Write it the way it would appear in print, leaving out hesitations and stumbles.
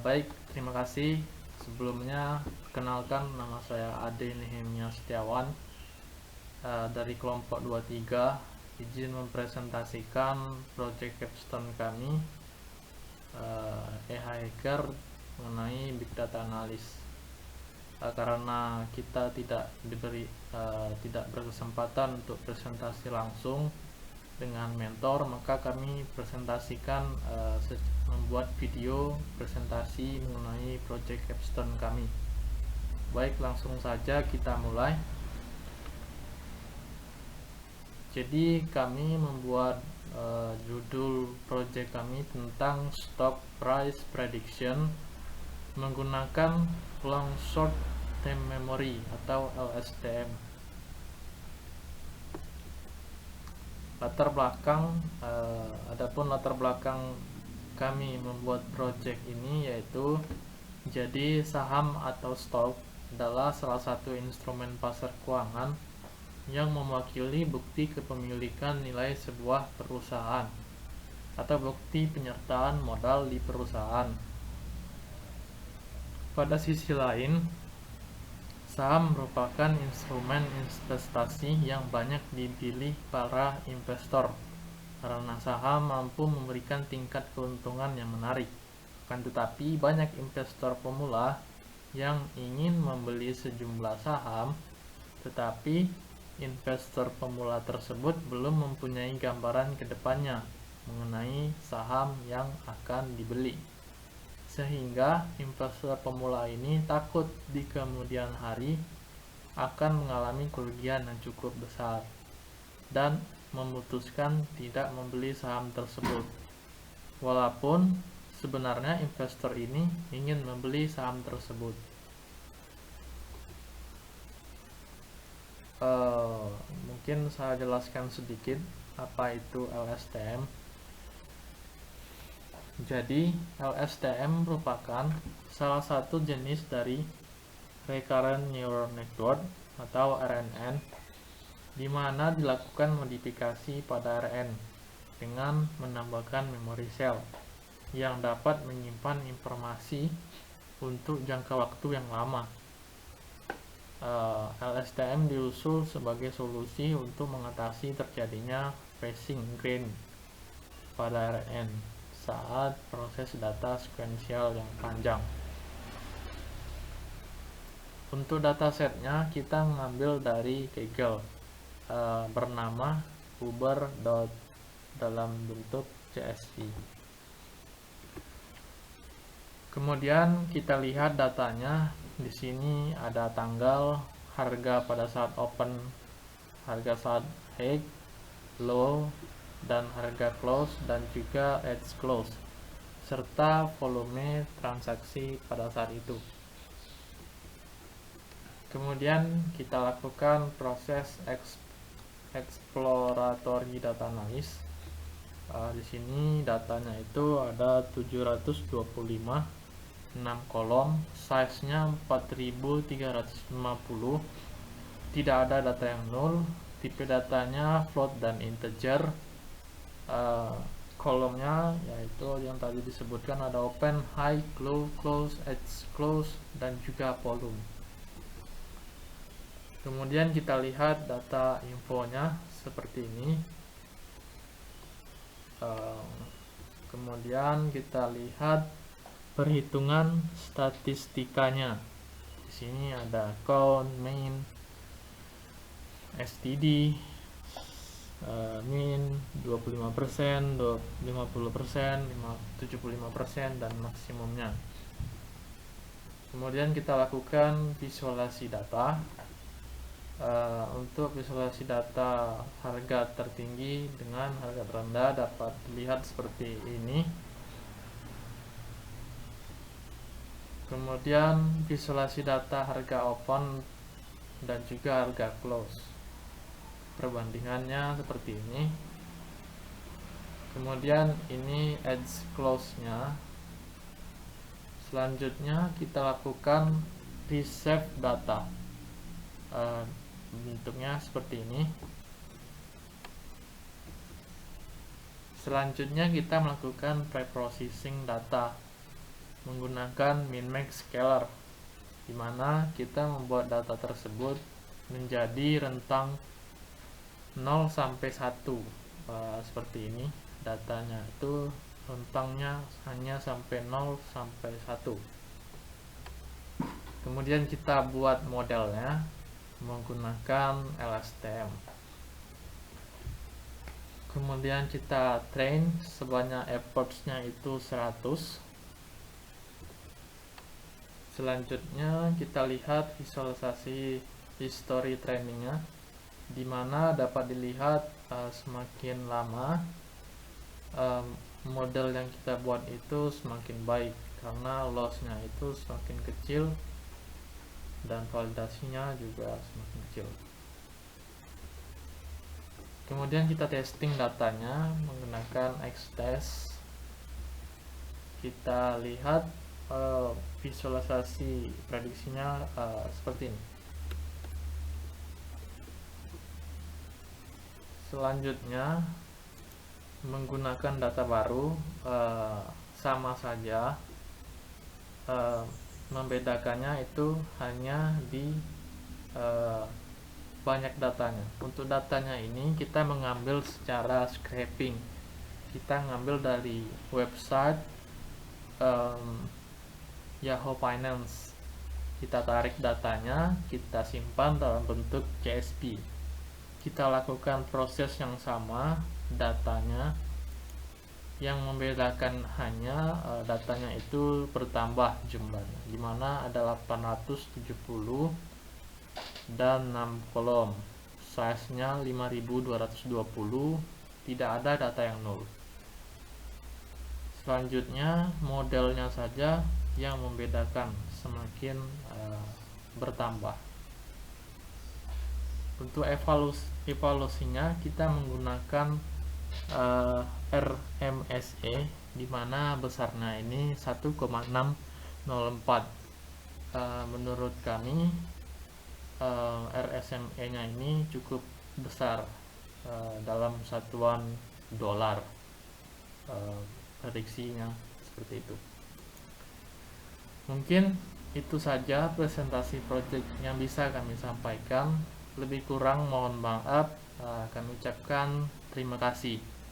Baik, terima kasih. Sebelumnya, perkenalkan nama saya Ade Nehemia Setiawan dari kelompok 23. Izin mempresentasikan project capstone kami Hacker mengenai Big Data Analysis. Karena kita tidak berkesempatan untuk presentasi langsung dengan mentor, maka kami presentasikan membuat video presentasi mengenai project capstone kami. Baik, langsung saja kita mulai. Jadi kami membuat judul project kami tentang stock price prediction menggunakan long short term memory atau LSTM. Adapun latar belakang kami membuat project ini yaitu, jadi saham atau stock adalah salah satu instrumen pasar keuangan yang mewakili bukti kepemilikan nilai sebuah perusahaan atau bukti penyertaan modal di perusahaan. Pada sisi lain, saham merupakan instrumen investasi yang banyak dipilih para investor karena saham mampu memberikan tingkat keuntungan yang menarik. Akan tetapi, banyak investor pemula yang ingin membeli sejumlah saham, tetapi investor pemula tersebut belum mempunyai gambaran ke depannya mengenai saham yang akan dibeli. Sehingga investor pemula ini takut di kemudian hari akan mengalami kerugian yang cukup besar dan memutuskan tidak membeli saham tersebut. Walaupun sebenarnya investor ini ingin membeli saham tersebut. Mungkin saya jelaskan sedikit apa itu LSTM. Jadi, LSTM merupakan salah satu jenis dari Recurrent Neural Network atau RNN, di mana dilakukan modifikasi pada RN dengan menambahkan memori sel yang dapat menyimpan informasi untuk jangka waktu yang lama. LSTM diusul sebagai solusi untuk mengatasi terjadinya phasing grain pada RN saat proses data sekuensial yang panjang. Untuk datasetnya kita mengambil dari Kaggle bernama Uber dalam bentuk CSV. Kemudian kita lihat datanya. Di sini ada tanggal, harga pada saat open, harga saat high, low, dan harga close, dan juga edge close, serta volume transaksi pada saat itu. Kemudian kita lakukan proses exploratory data analysis. Di sini datanya itu ada 725, 6 kolom, size-nya 4350, tidak ada data yang null, tipe datanya float dan integer. Kolomnya yaitu yang tadi disebutkan ada open, high, low, close, edge close, dan juga volume. Kemudian kita lihat data infonya seperti ini. Kemudian kita lihat perhitungan statistikanya. Di sini ada count, mean, STD, mean 25%, 50%, 75%, dan maksimumnya. Kemudian kita lakukan visualisasi data. Untuk visualisasi data harga tertinggi dengan harga terendah dapat dilihat seperti ini. Kemudian visualisasi data harga open dan juga harga close, perbandingannya seperti ini. Kemudian ini edge close-nya. Selanjutnya kita lakukan resave data. Bentuknya seperti ini. Selanjutnya kita melakukan preprocessing data. menggunakan min-max scalar, di mana kita membuat data tersebut menjadi rentang 0 sampai 1. Seperti ini, datanya itu rentangnya hanya sampai 0 sampai 1. Kemudian kita buat modelnya menggunakan LSTM. Kemudian kita train sebanyak efforts-nya itu 100. Selanjutnya kita lihat visualisasi history trainingnya, di mana dapat dilihat semakin lama model yang kita buat itu semakin baik, karena loss-nya itu semakin kecil dan validasinya juga semakin kecil. Kemudian kita testing datanya menggunakan X-test. Kita lihat visualisasi prediksinya seperti ini. Selanjutnya menggunakan data baru, sama saja, membedakannya itu hanya di banyak datanya. Untuk datanya ini kita mengambil secara scraping, kita ngambil dari website Yahoo Finance. Kita tarik datanya, kita simpan dalam bentuk CSV. Kita lakukan proses yang sama, datanya yang membedakan hanya datanya itu bertambah jumlahnya, dimana ada 870 dan 6 kolom, size nya 5220, tidak ada data yang nol. Selanjutnya modelnya saja yang membedakan, semakin bertambah. Untuk evaluasinya kita menggunakan RMSE, di mana besarnya ini 1,604. Menurut kami RSME nya ini cukup besar, dalam satuan dolar, prediksinya seperti itu. Mungkin itu saja presentasi project yang bisa kami sampaikan. Lebih kurang mohon maaf. Kami ucapkan terima kasih.